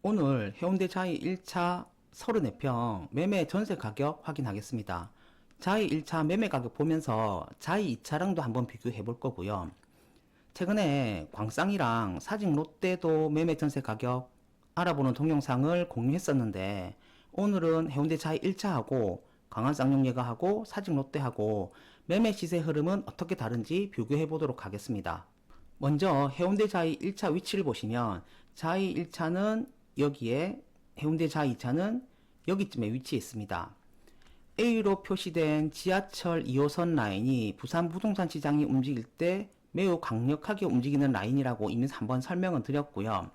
오늘 해운대 자이 1차 34평 매매 전세 가격 확인하겠습니다. 자이 1차 매매 가격 보면서 자이 2차랑도 한번 비교해 볼 거고요. 최근에 광쌍이랑 사직 롯데도 매매 전세 가격 알아보는 동영상을 공유했었는데, 오늘은 해운대 자이 1차하고 광안 쌍용예가하고 사직 롯데하고 매매 시세 흐름은 어떻게 다른지 비교해 보도록 하겠습니다. 먼저 해운대 자이 1차 위치를 보시면, 자이 1차는 여기에, 해운대 자이 2차는 여기쯤에 위치해 있습니다. A로 표시된 지하철 2호선 라인이 부산 부동산 시장이 움직일 때 매우 강력하게 움직이는 라인이라고 이미 한번 설명을 드렸고요.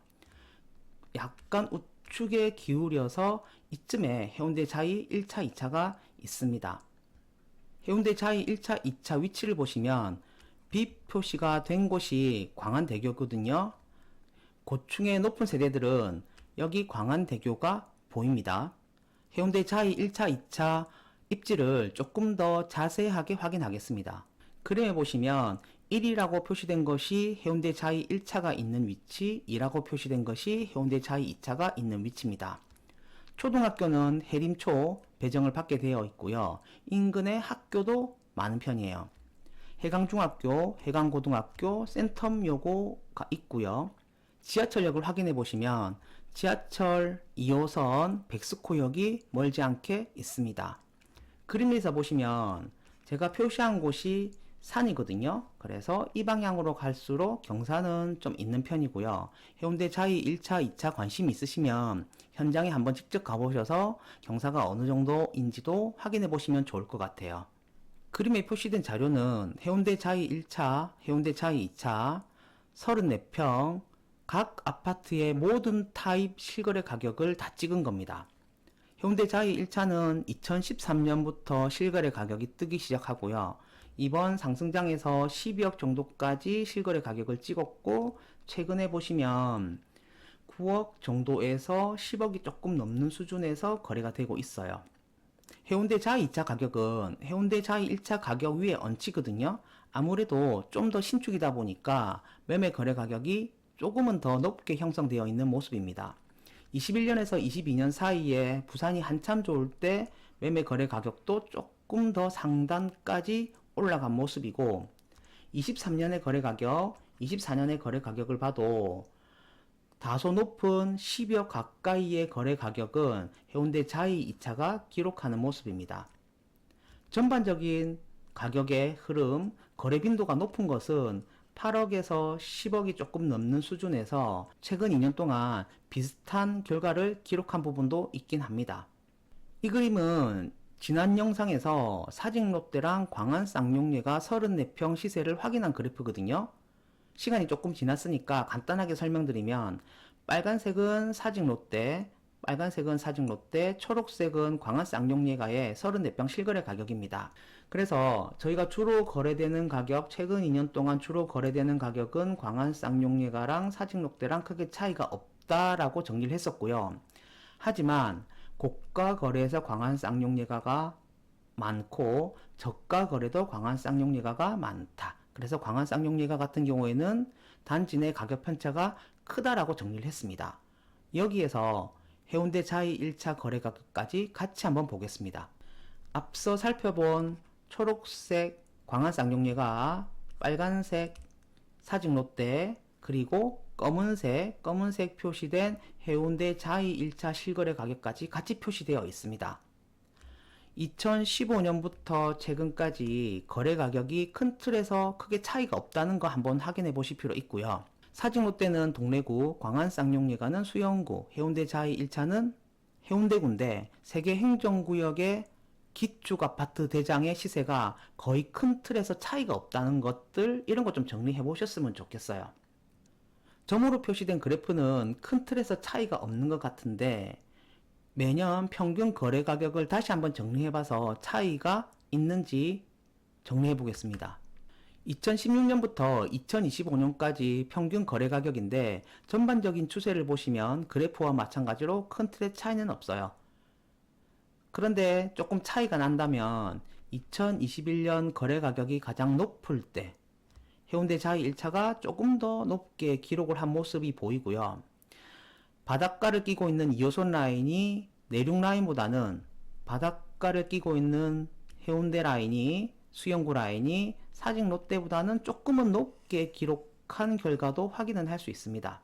약간 우측에 기울여서 이쯤에 해운대 자이 1차, 2차가 있습니다. 해운대 자이 1차, 2차 위치를 보시면 빛 표시가 된 곳이 광안대교거든요. 고층의 높은 세대들은 여기 광안대교가 보입니다. 해운대 자이 1차, 2차 입지를 조금 더 자세하게 확인하겠습니다. 그림에 보시면 1이라고 표시된 것이 해운대 자이 1차가 있는 위치, 2라고 표시된 것이 해운대 자이 2차가 있는 위치입니다. 초등학교는 해림초 배정을 받게 되어 있고요. 인근에 학교도 많은 편이에요. 해강중학교, 해강고등학교, 센텀여고가 있고요. 지하철역을 확인해 보시면 지하철 2호선 백스코역이 멀지 않게 있습니다. 그림에서 보시면 제가 표시한 곳이 산이거든요. 그래서 이 방향으로 갈수록 경사는 좀 있는 편이고요. 해운대 자이 1차, 2차 관심 있으시면 현장에 한번 직접 가보셔서 경사가 어느 정도인지도 확인해 보시면 좋을 것 같아요. 그림에 표시된 자료는 해운대 자이 1차, 해운대 자이 2차, 34평, 각 아파트의 모든 타입 실거래 가격을 다 찍은 겁니다. 해운대 자이 1차는 2013년부터 실거래 가격이 뜨기 시작하고요. 이번 상승장에서 12억 정도까지 실거래 가격을 찍었고, 최근에 보시면 9억 정도에서 10억이 조금 넘는 수준에서 거래가 되고 있어요. 해운대 자이 2차 가격은 해운대 자이 1차 가격 위에 얹히거든요. 아무래도 좀 더 신축이다 보니까 매매 거래 가격이 조금은 더 높게 형성되어 있는 모습입니다. 21년에서 22년 사이에 부산이 한참 좋을 때 매매 거래 가격도 조금 더 상단까지 올라간 모습이고, 23년의 거래 가격, 24년의 거래 가격을 봐도 다소 높은 10여 가까이의 거래 가격은 해운대 자이 2차가 기록하는 모습입니다. 전반적인 가격의 흐름, 거래 빈도가 높은 것은 8억에서 10억이 조금 넘는 수준에서 최근 2년 동안 비슷한 결과를 기록한 부분도 있긴 합니다. 이 그림은 지난 영상에서 사직롯데랑 광안 쌍용예가 34평 시세를 확인한 그래프거든요. 시간이 조금 지났으니까 간단하게 설명드리면, 빨간색은 사직롯데, 초록색은 광안 쌍용예가의 34평 실거래 가격입니다. 그래서 저희가 주로 거래되는 가격, 최근 2년 동안 주로 거래되는 가격은 광안 쌍용예가랑 사직롯데랑 크게 차이가 없다라고 정리를 했었고요. 하지만 고가 거래에서 광안 쌍용예가가 많고 저가 거래도 광안 쌍용예가가 많다. 그래서 광안 쌍용예가 같은 경우에는 단지 내 가격 편차가 크다라고 정리를 했습니다. 여기에서 해운대 자이 1차 거래 가격까지 같이 한번 보겠습니다. 앞서 살펴본 초록색 광안 쌍용예가, 빨간색 사직롯데, 그리고 검은색 표시된 해운대 자이 1차 실거래 가격까지 같이 표시되어 있습니다. 2015년부터 최근까지 거래 가격이 큰 틀에서 크게 차이가 없다는 거 한번 확인해 보실 필요 있고요. 사직롯데는 동래구, 광안 쌍용예가는 수영구, 해운대 자이 1차는 해운대구인데 세계 행정구역의 기축 아파트 대장의 시세가 거의 큰 틀에서 차이가 없다는 것들, 이런 것 좀 정리해 보셨으면 좋겠어요. 점으로 표시된 그래프는 큰 틀에서 차이가 없는 것 같은데, 매년 평균 거래 가격을 다시 한번 정리해봐서 차이가 있는지 정리해 보겠습니다. 2016년부터 2025년까지 평균 거래 가격인데, 전반적인 추세를 보시면 그래프와 마찬가지로 큰 틀의 차이는 없어요. 그런데 조금 차이가 난다면 2021년 거래 가격이 가장 높을 때 해운대 자이 1차가 조금 더 높게 기록을 한 모습이 보이고요. 바닷가를 끼고 있는 2호선 라인이 내륙 라인보다는 바닷가를 끼고 있는 해운대 라인이 수영구 라인이 사직 롯데보다는 조금은 높게 기록한 결과도 확인은 할 수 있습니다.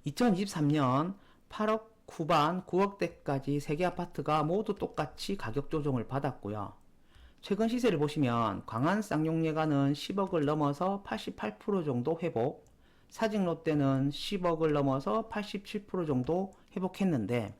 2023년 8억 후반 9억대까지 3개 아파트가 모두 똑같이 가격 조정을 받았고요. 최근 시세를 보시면 광안 쌍용예가는 10억을 넘어서 88% 정도 회복, 사직 롯데는 10억을 넘어서 87% 정도 회복했는데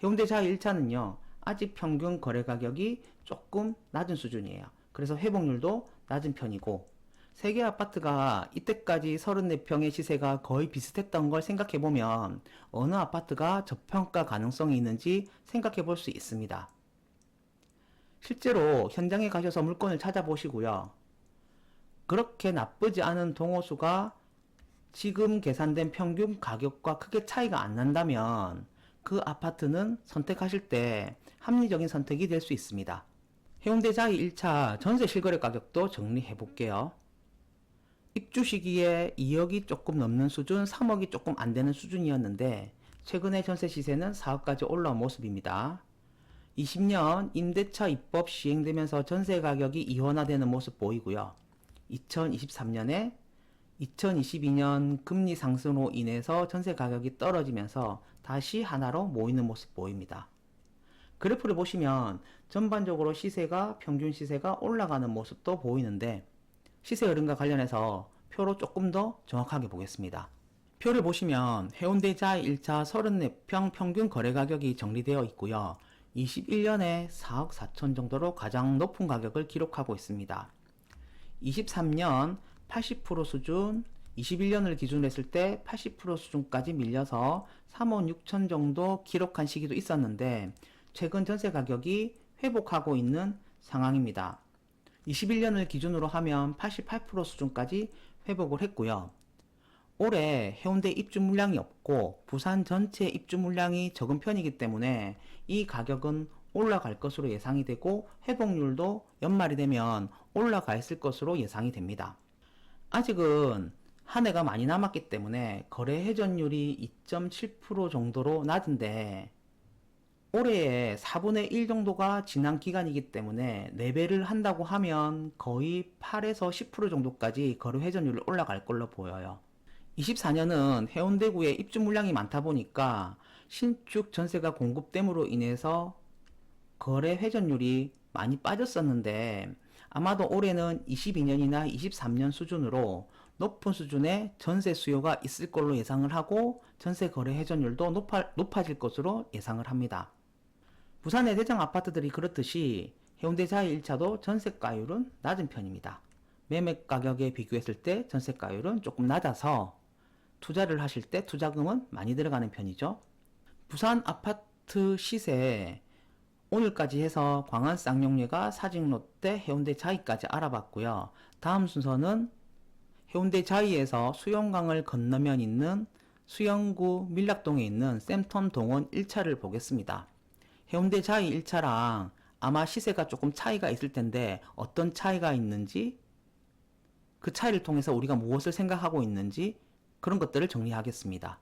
해운대 자이 1차는요 아직 평균 거래 가격이 조금 낮은 수준이에요. 그래서 회복률도 낮은 편이고, 3개 아파트가 이때까지 34평의 시세가 거의 비슷했던 걸 생각해보면 어느 아파트가 저평가 가능성이 있는지 생각해 볼 수 있습니다. 실제로 현장에 가셔서 물건을 찾아보시고요. 그렇게 나쁘지 않은 동호수가 지금 계산된 평균 가격과 크게 차이가 안 난다면 그 아파트는 선택하실 때 합리적인 선택이 될 수 있습니다. 해운대 자이 1차 전세 실거래 가격도 정리해 볼게요. 입주 시기에 2억이 조금 넘는 수준, 3억이 조금 안 되는 수준이었는데 최근에 전세 시세는 4억까지 올라온 모습입니다. 20년 임대차 입법 시행되면서 전세 가격이 이원화되는 모습 보이고요. 2023년에 2022년 금리 상승으로 인해서 전세 가격이 떨어지면서 다시 하나로 모이는 모습 보입니다. 그래프를 보시면 전반적으로 시세가 평균 시세가 올라가는 모습도 보이는데 시세 흐름과 관련해서 표로 조금 더 정확하게 보겠습니다. 표를 보시면 해운대 자이 1차 34평 평균 거래 가격이 정리되어 있고요. 21년에 4억 4천 정도로 가장 높은 가격을 기록하고 있습니다. 23년 80% 수준, 21년을 기준으로 했을 때 80% 수준까지 밀려서 3억 6천 정도 기록한 시기도 있었는데 최근 전세 가격이 회복하고 있는 상황입니다. 21년을 기준으로 하면 88% 수준까지 회복을 했고요. 올해 해운대 입주 물량이 없고 부산 전체 입주 물량이 적은 편이기 때문에 이 가격은 올라갈 것으로 예상이 되고 회복률도 연말이 되면 올라가 있을 것으로 예상이 됩니다. 아직은 한 해가 많이 남았기 때문에 거래 회전율이 2.7% 정도로 낮은데 올해의 4분의 1 정도가 지난 기간이기 때문에 4배를 한다고 하면 거의 8에서 10% 정도까지 거래 회전율이 올라갈 걸로 보여요. 24년은 해운대구에 입주 물량이 많다 보니까 신축 전세가 공급됨으로 인해서 거래 회전율이 많이 빠졌었는데 아마도 올해는 22년이나 23년 수준으로 높은 수준의 전세 수요가 있을 걸로 예상을 하고 전세 거래 회전율도 높아질 것으로 예상을 합니다. 부산의 대장 아파트들이 그렇듯이 해운대 자이 1차도 전세가율은 낮은 편입니다. 매매 가격에 비교했을 때 전세가율은 조금 낮아서 투자를 하실 때 투자금은 많이 들어가는 편이죠. 부산 아파트 시세 오늘까지 해서 광안 쌍용예가, 사직 롯데, 해운대 자이까지 알아봤고요. 다음 순서는 해운대 자이에서 수영강을 건너면 있는 수영구 밀락동에 있는 샘턴 동원 1차를 보겠습니다. 해운대 자이 1차랑 아마 시세가 조금 차이가 있을 텐데 어떤 차이가 있는지, 그 차이를 통해서 우리가 무엇을 생각하고 있는지 그런 것들을 정리하겠습니다.